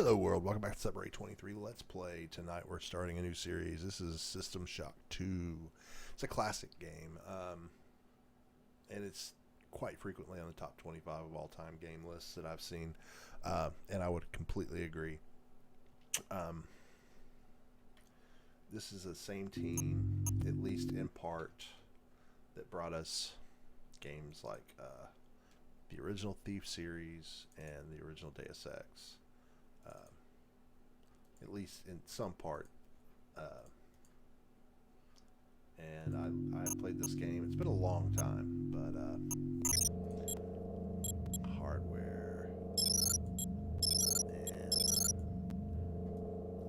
Hello world, welcome back to Subere23. Let's play. Tonight we're starting a new series. This is System Shock 2. It's a classic game, and it's quite frequently on the top 25 of all time game lists that I've seen, and I would completely agree. This is the same team, at least in part, that brought us games like the original Thief series and the original Deus Ex. At least in some part, and I played this game. It's been a long time, but hardware, and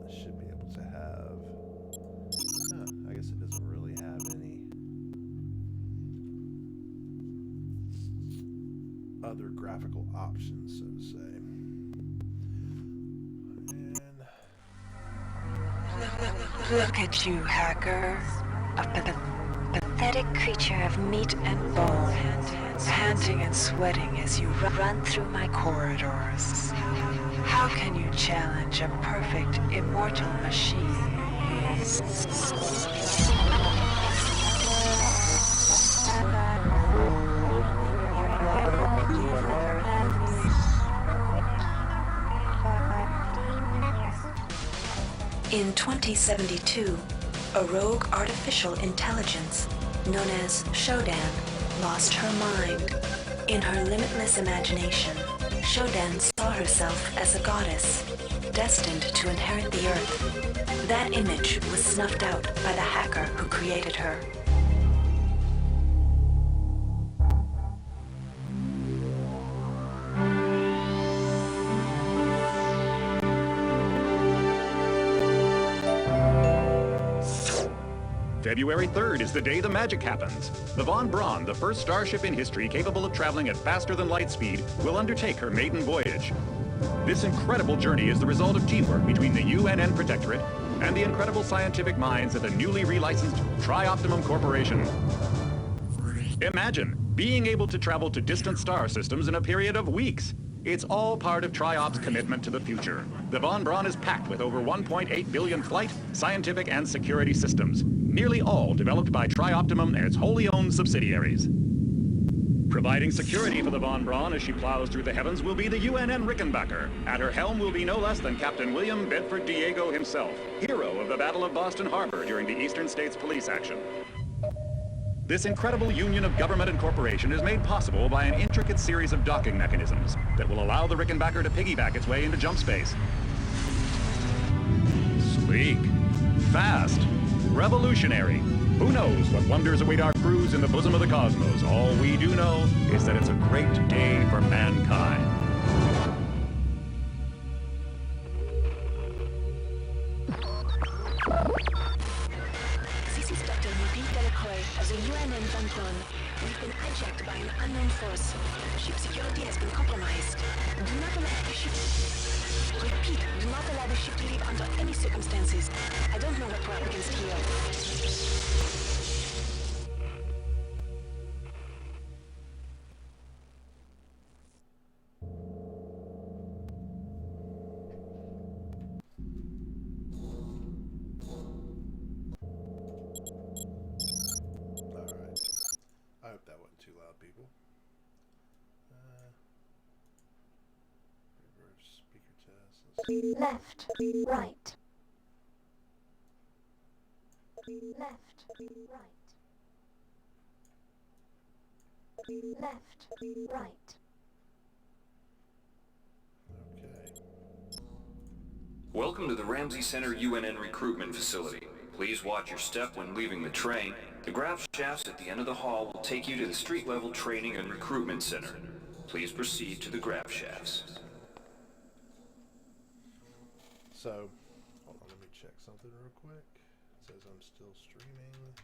I should be able to have. I guess it doesn't really have any other graphical options, so to say. Look at you, hacker. A pathetic creature of meat and bone, panting and sweating as you run through my corridors. How can you challenge a perfect, immortal machine? In 2072, a rogue artificial intelligence known as Shodan lost her mind. In her limitless imagination, Shodan saw herself as a goddess, destined to inherit the earth. That image was snuffed out by the hacker who created her. February 3rd is the day the magic happens. The Von Braun, the first starship in history capable of traveling at faster than light speed, will undertake her maiden voyage. This incredible journey is the result of teamwork between the UNN Protectorate and the incredible scientific minds at the newly relicensed Tri-Optimum Corporation. Imagine being able to travel to distant star systems in a period of weeks. It's all part of Tri-Op's commitment to the future. The Von Braun is packed with over 1.8 billion flight, scientific, and security systems, nearly all developed by Tri-Optimum and its wholly owned subsidiaries. Providing security for the Von Braun as she plows through the heavens will be the UNN Rickenbacker. At her helm will be no less than Captain William Bedford Diego himself, hero of the Battle of Boston Harbor during the Eastern States Police action. This incredible union of government and corporation is made possible by an intricate series of docking mechanisms that will allow the Rickenbacker to piggyback its way into jump space. Sleek, fast, revolutionary. Who knows what wonders await our crews in the bosom of the cosmos? All we do know is that it's a great day for mankind. This is Dr. Marie Delacroix of the UNN Von Braun. We've been hijacked by an unknown force. Ship security has been compromised. Do not allow the ship... Repeat, do not allow the ship to leave under any circumstances. I don't know what we're up against here. Alright. I hope that wasn't too loud, people. Reverse speaker test. Left, right. Left, right. Left, right. Okay. Welcome to the Ramsey Center UNN recruitment facility. Please watch your step when leaving the train. The grav shafts at the end of the hall will take you to the street-level training and recruitment center. Please proceed to the grav shafts. So, hold on, let me check something real quick. It says I'm still streaming,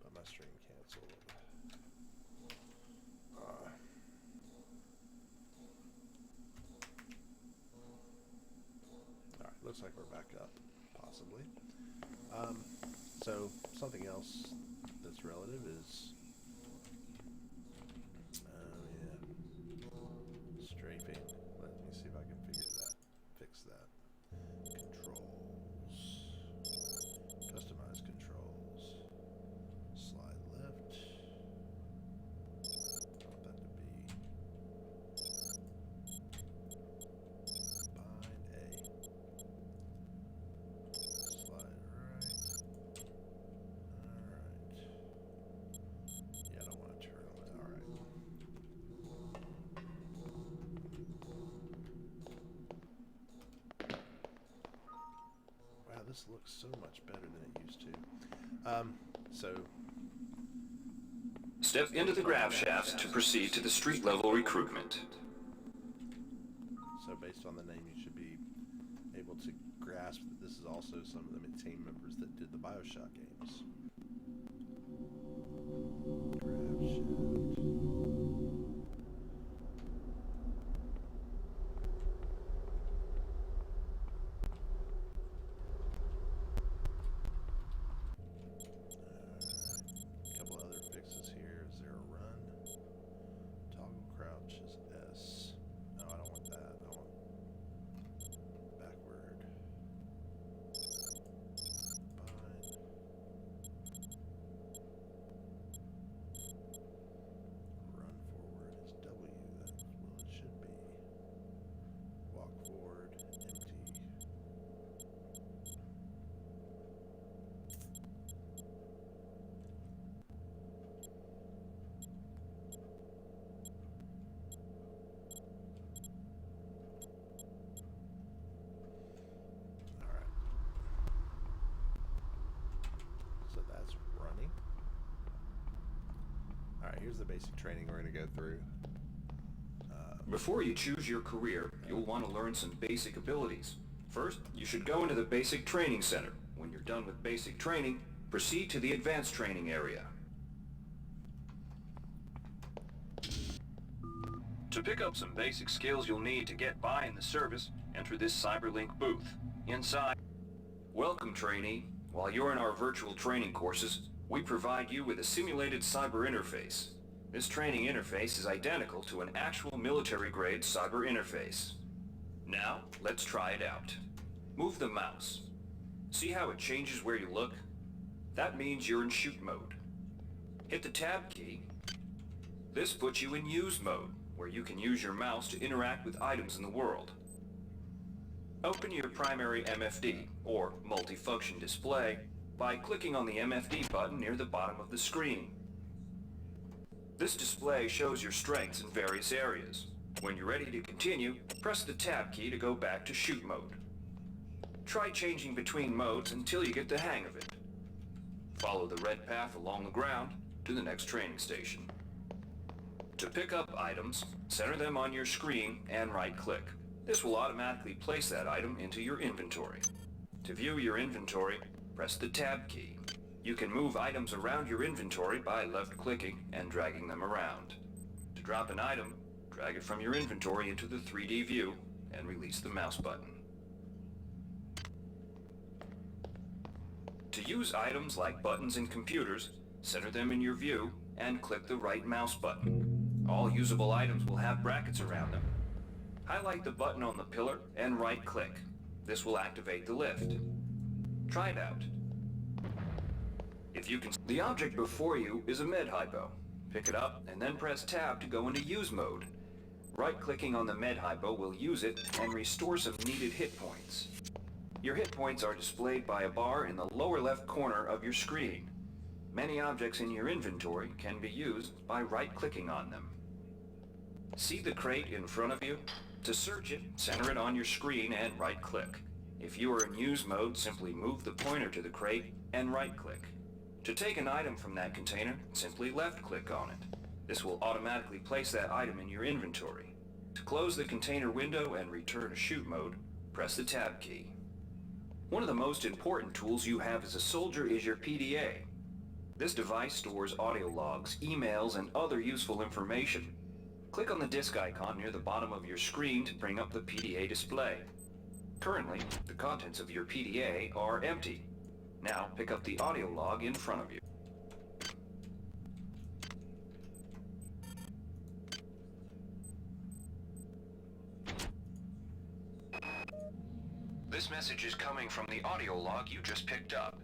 but my stream canceled. Alright, looks like we're back up, possibly. So, something else that's relative is, strafing. Let me see if I can fix that. This looks so much better than it used to. So Step into the grab shafts to proceed to the street level recruitment. So based on the name, you should be able to grasp that this is also some of the team members that did the BioShock games. Grab shaft. Couple other fixes here. Zero run. Toggle crouch is S. No, I don't want that. I want backward. Bind. Run forward is W. That's what it should be. Walk forward, empty. Alright. So that's running. Alright, here's the basic training we're going to go through. Before you choose your career, you'll want to learn some basic abilities. First, you should go into the basic training center. When you're done with basic training, proceed to the advanced training area. To pick up some basic skills you'll need to get by in the service, enter this CyberLink booth. Inside, welcome trainee. While you're in our virtual training courses, we provide you with a simulated cyber interface. This training interface is identical to an actual military-grade cyber interface. Now, let's try it out. Move the mouse. See how it changes where you look? That means you're in shoot mode. Hit the tab key. This puts you in use mode, where you can use your mouse to interact with items in the world. Open your primary MFD, or multifunction display, by clicking on the MFD button near the bottom of the screen. This display shows your strengths in various areas. When you're ready to continue, press the tab key to go back to shoot mode. Try changing between modes until you get the hang of it. Follow the red path along the ground to the next training station. To pick up items, center them on your screen and right-click. This will automatically place that item into your inventory. To view your inventory, press the tab key. You can move items around your inventory by left-clicking and dragging them around. To drop an item, drag it from your inventory into the 3D view and release the mouse button. To use items like buttons in computers, center them in your view and click the right mouse button. All usable items will have brackets around them. Highlight the button on the pillar and right-click. This will activate the lift. Try it out. If you can, the object before you is a med hypo. Pick it up and then press tab to go into use mode. Right-clicking on the med hypo will use it and restore some needed hit points. Your hit points are displayed by a bar in the lower left corner of your screen. Many objects in your inventory can be used by right-clicking on them. See the crate in front of you? To search it, center it on your screen and right-click. If you are in use mode, simply move the pointer to the crate and right-click. To take an item from that container, simply left-click on it. This will automatically place that item in your inventory. To close the container window and return to shoot mode, press the tab key. One of the most important tools you have as a soldier is your PDA. This device stores audio logs, emails, and other useful information. Click on the disk icon near the bottom of your screen to bring up the PDA display. Currently, the contents of your PDA are empty. Now pick up the audio log in front of you. This message is coming from the audio log you just picked up.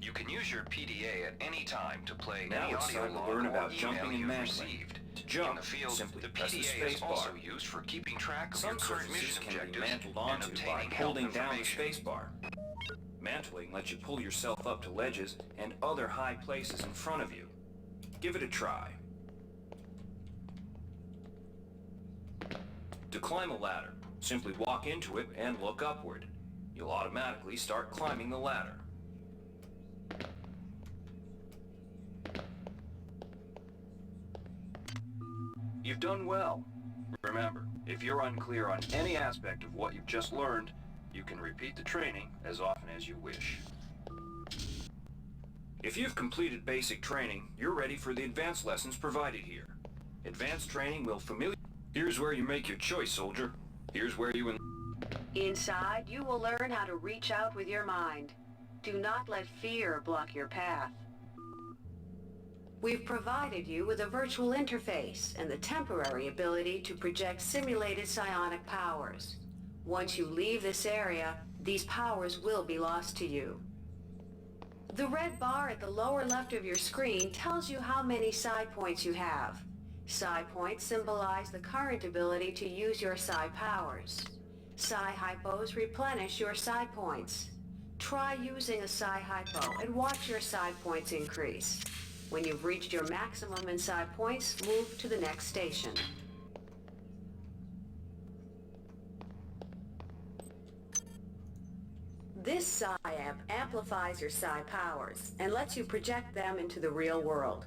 You can use your PDA at any time to play any audio log or email you've received. To jump, in the field, simply the PDA is also used for keeping track of your current mission objectives and obtaining holding down the spacebar. Mantling lets you pull yourself up to ledges and other high places in front of you. Give it a try. To climb a ladder, simply walk into it and look upward. You'll automatically start climbing the ladder. You've done well. Remember, if you're unclear on any aspect of what you've just learned, you can repeat the training as often as you wish. If you've completed basic training, you're ready for the advanced lessons provided here. Advanced training will familiar... Here's where you make your choice, soldier. Here's where you... Inside, you will learn how to reach out with your mind. Do not let fear block your path. We've provided you with a virtual interface and the temporary ability to project simulated psionic powers. Once you leave this area, these powers will be lost to you. The red bar at the lower left of your screen tells you how many psi points you have. Psi points symbolize the current ability to use your psi powers. Psi hypos replenish your psi points. Try using a psi hypo and watch your psi points increase. When you've reached your maximum in psi points, move to the next station. This psi amp amplifies your psi powers and lets you project them into the real world.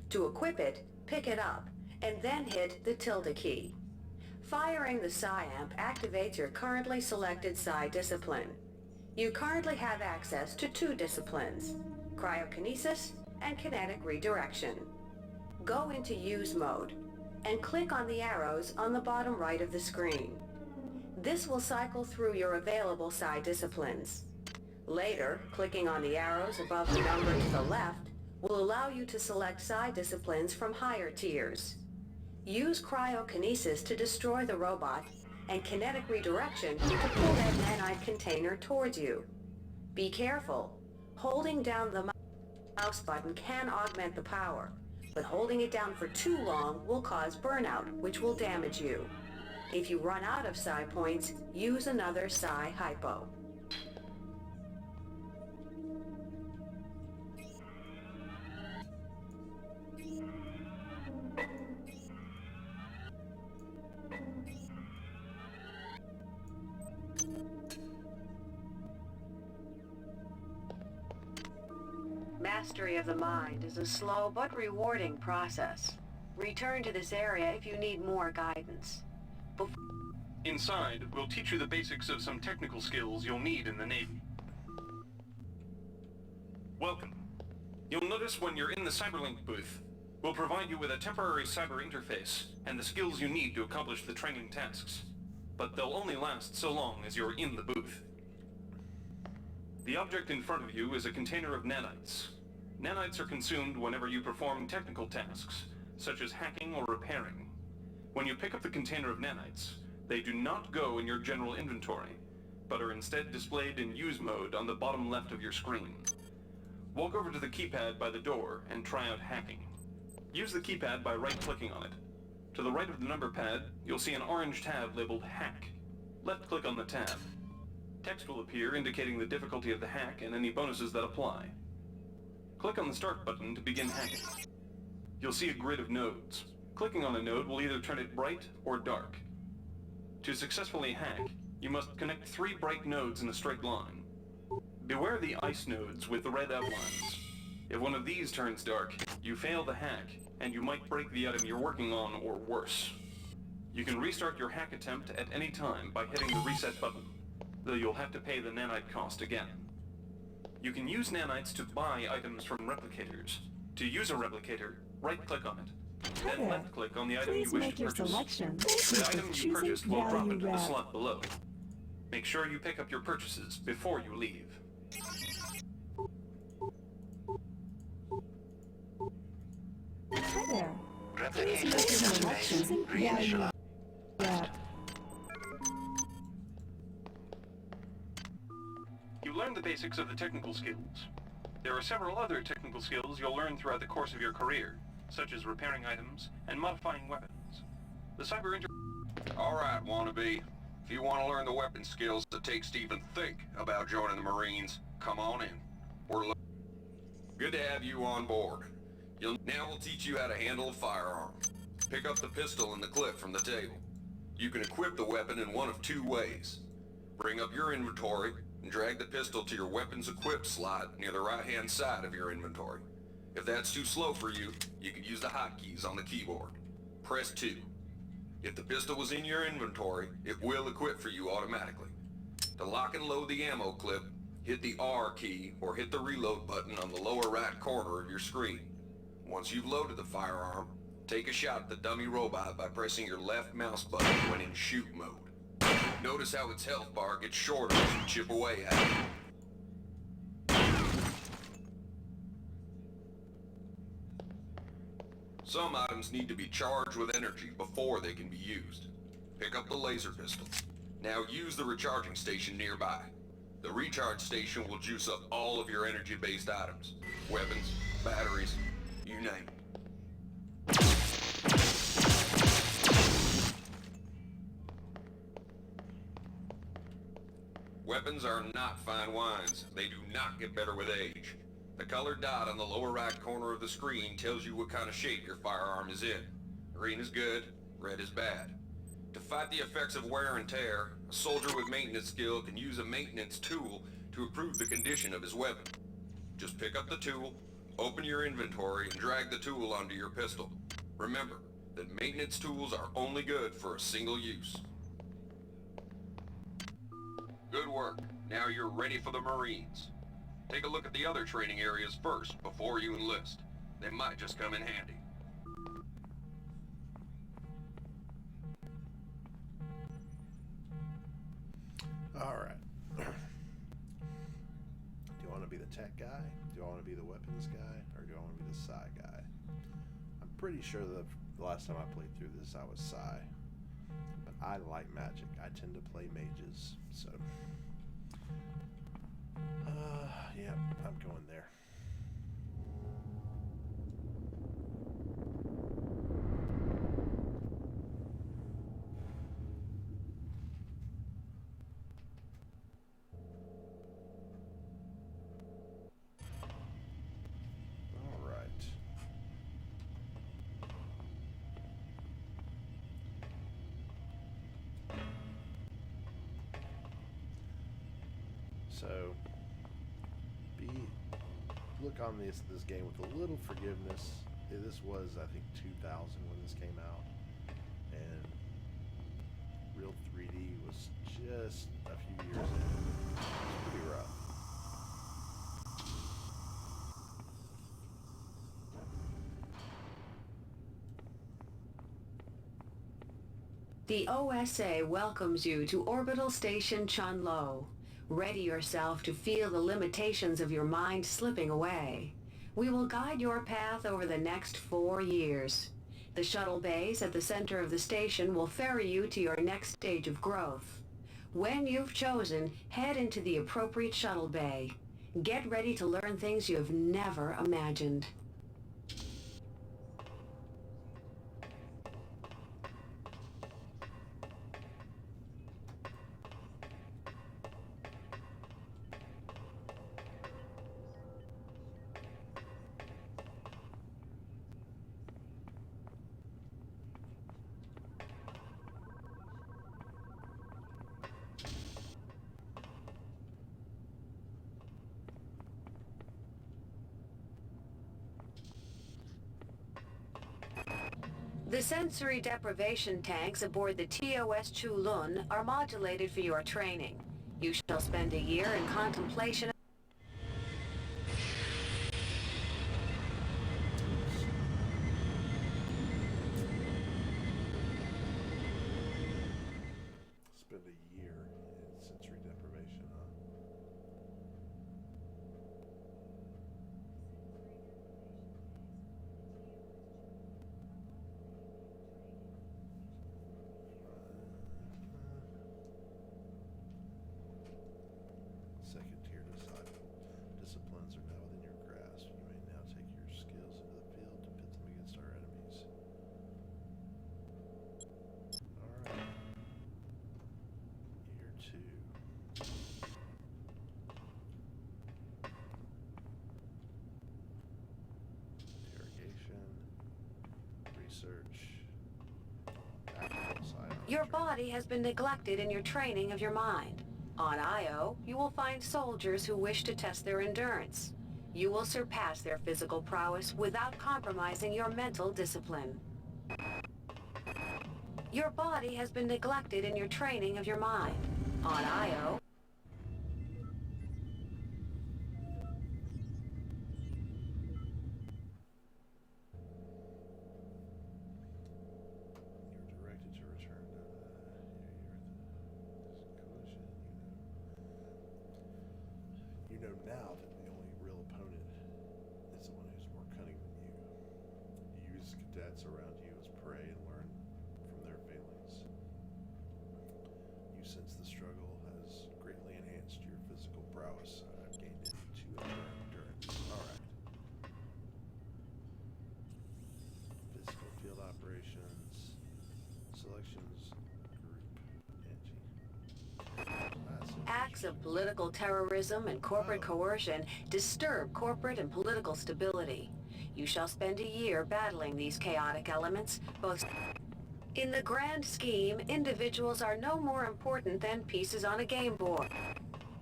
To equip it, pick it up, and then hit the tilde key. Firing the psi amp activates your currently selected psi discipline. You currently have access to 2 disciplines, cryokinesis and kinetic redirection. Go into use mode and click on the arrows on the bottom right of the screen. This will cycle through your available psi disciplines. Later, clicking on the arrows above the number to the left will allow you to select psi disciplines from higher tiers. Use cryokinesis to destroy the robot and kinetic redirection to pull that nanite container towards you. Be careful. Holding down the mouse button can augment the power, but holding it down for too long will cause burnout, which will damage you. If you run out of psi points, use another psi hypo. Mastery of the mind is a slow but rewarding process. Return to this area if you need more guidance. Inside, we'll teach you the basics of some technical skills you'll need in the Navy. Welcome. You'll notice when you're in the Cyberlink booth, we'll provide you with a temporary cyber interface and the skills you need to accomplish the training tasks. But they'll only last so long as you're in the booth. The object in front of you is a container of nanites. Nanites are consumed whenever you perform technical tasks, such as hacking or repairing. When you pick up the container of nanites, they do not go in your general inventory, but are instead displayed in use mode on the bottom left of your screen. Walk over to the keypad by the door and try out hacking. Use the keypad by right-clicking on it. To the right of the number pad, you'll see an orange tab labeled Hack. Left-click on the tab. Text will appear indicating the difficulty of the hack and any bonuses that apply. Click on the Start button to begin hacking. You'll see a grid of nodes. Clicking on a node will either turn it bright or dark. To successfully hack, you must connect 3 bright nodes in a straight line. Beware the ice nodes with the red outlines. If one of these turns dark, you fail the hack, and you might break the item you're working on or worse. You can restart your hack attempt at any time by hitting the reset button, though you'll have to pay the nanite cost again. You can use nanites to buy items from replicators. To use a replicator, right-click on it. Then left-click on the item you wish to purchase. The item you purchased will drop into the slot below. Make sure you pick up your purchases before you leave. Hi there. Replicator interface reinitialized. You learned the basics of the technical skills. There are several other technical skills you'll learn throughout the course of your career, such as repairing items and modifying weapons. The cyber inter... Alright, wannabe. If you want to learn the weapon skills that takes to even think about joining the Marines, come on in. Good to have you on board. Now we'll teach you how to handle a firearm. Pick up the pistol and the clip from the table. You can equip the weapon in one of 2 ways. Bring up your inventory and drag the pistol to your weapons equipped slot near the right-hand side of your inventory. If that's too slow for you, you can use the hotkeys on the keyboard. Press 2. If the pistol was in your inventory, it will equip for you automatically. To lock and load the ammo clip, hit the R key or hit the reload button on the lower right corner of your screen. Once you've loaded the firearm, take a shot at the dummy robot by pressing your left mouse button when in shoot mode. Notice how its health bar gets shorter as you chip away at it. Some items need to be charged with energy before they can be used. Pick up the laser pistol. Now use the recharging station nearby. The recharge station will juice up all of your energy-based items. Weapons, batteries, you name it. Weapons are not fine wines. They do not get better with age. The colored dot on the lower right corner of the screen tells you what kind of shape your firearm is in. Green is good, red is bad. To fight the effects of wear and tear, a soldier with maintenance skill can use a maintenance tool to improve the condition of his weapon. Just pick up the tool, open your inventory, and drag the tool onto your pistol. Remember that maintenance tools are only good for a single use. Good work. Now you're ready for the Marines. Take a look at the other training areas first before you enlist. They might just come in handy. All right. Do you want to be the tech guy? Do I want to be the weapons guy? Or do I want to be the psi guy? I'm pretty sure the last time I played through this, I was psi. But I like magic. I tend to play mages, so... yeah, I'm going there. All right. So, look on this game with a little forgiveness. This was, I think, 2000 when this came out, and real 3D was just a few years in. It's pretty rough. The OSA welcomes you to Orbital Station Chunlo. Ready yourself to feel the limitations of your mind slipping away. We will guide your path over the next 4 years. The shuttle bays at the center of the station will ferry you to your next stage of growth. When you've chosen, head into the appropriate shuttle bay. Get ready to learn things you have never imagined. The sensory deprivation tanks aboard the TOS Chulun are modulated for your training. You shall spend a year in contemplation. Spend a year in sensory deprivation, huh? Second tier disciplines are now within your grasp. You may now take your skills into the field to pit them against our enemies. Alright. Year 2. Interrogation. Research. Tactical psyop Your training. body has been neglected in your training of your mind. On Io, you will find soldiers who wish to test their endurance. You will surpass their physical prowess without compromising your mental discipline. Your body has been neglected in your training of your mind. On Io, You're directed to return to collision. You know now that the only real opponent is the one who's more cunning than you. You use cadets around you as prey and learn from their failings. You sense the struggle has greatly enhanced your physical prowess. I've gained it to endurance. Alright. Physical field operations. Selections. Group. Angie. acts of political terrorism and corporate coercion disturb corporate and political stability. You shall spend a year battling these chaotic elements, both... In the grand scheme, individuals are no more important than pieces on a game board.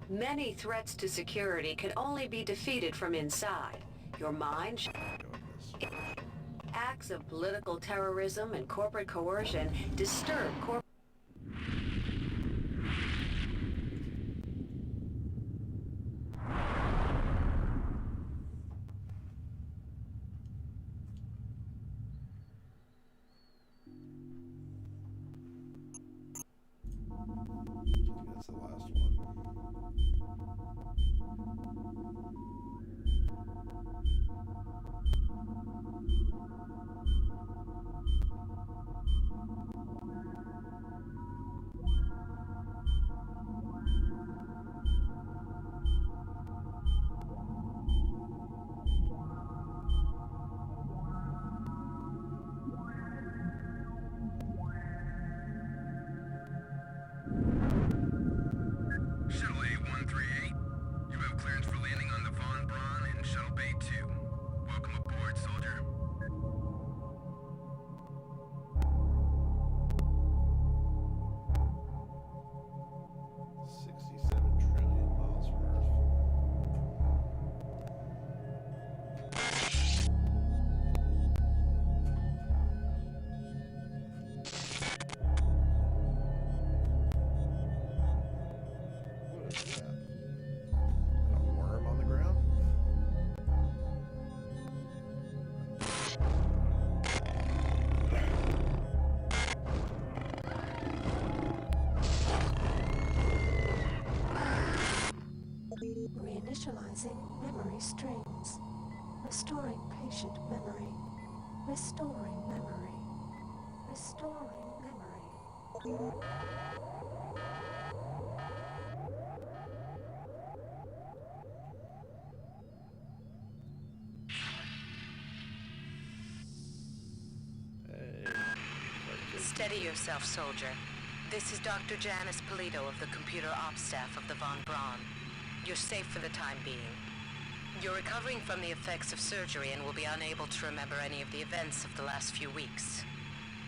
Many threats to security can only be defeated from inside. Your mind... Acts of political terrorism and corporate coercion disturb corporate... That's the last one. Shuttle A138, you have clearance for landing on the Von Braun in Shuttle Bay 2. Welcome aboard, soldier. 67 trillion miles from Earth. What is that? A worm on the ground? Reinitializing memory streams. Restoring patient memory. Restoring memory. Restoring memory. Hey. Steady yourself, soldier. This is Dr. Janice Polito of the computer ops staff of the Von Braun. You're safe for the time being. You're recovering from the effects of surgery and will be unable to remember any of the events of the last few weeks.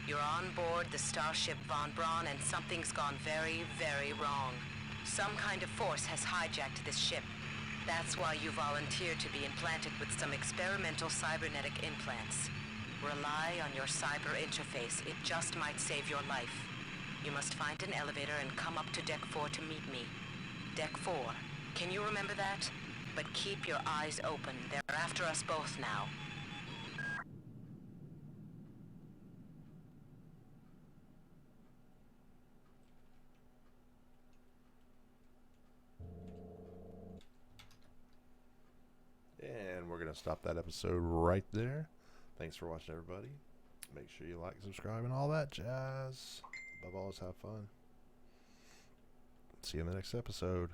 You're on board the starship Von Braun and something's gone very, very wrong. Some kind of force has hijacked this ship. That's why you volunteered to be implanted with some experimental cybernetic implants. Rely on your cyber interface. It just might save your life. You must find an elevator and come up to Deck 4 to meet me. Deck 4. Can you remember that? But keep your eyes open. They're after us both now. And we're going to stop that episode right there. Thanks for watching, everybody. Make sure you like, subscribe, and all that jazz. Above all, have fun. See you in the next episode.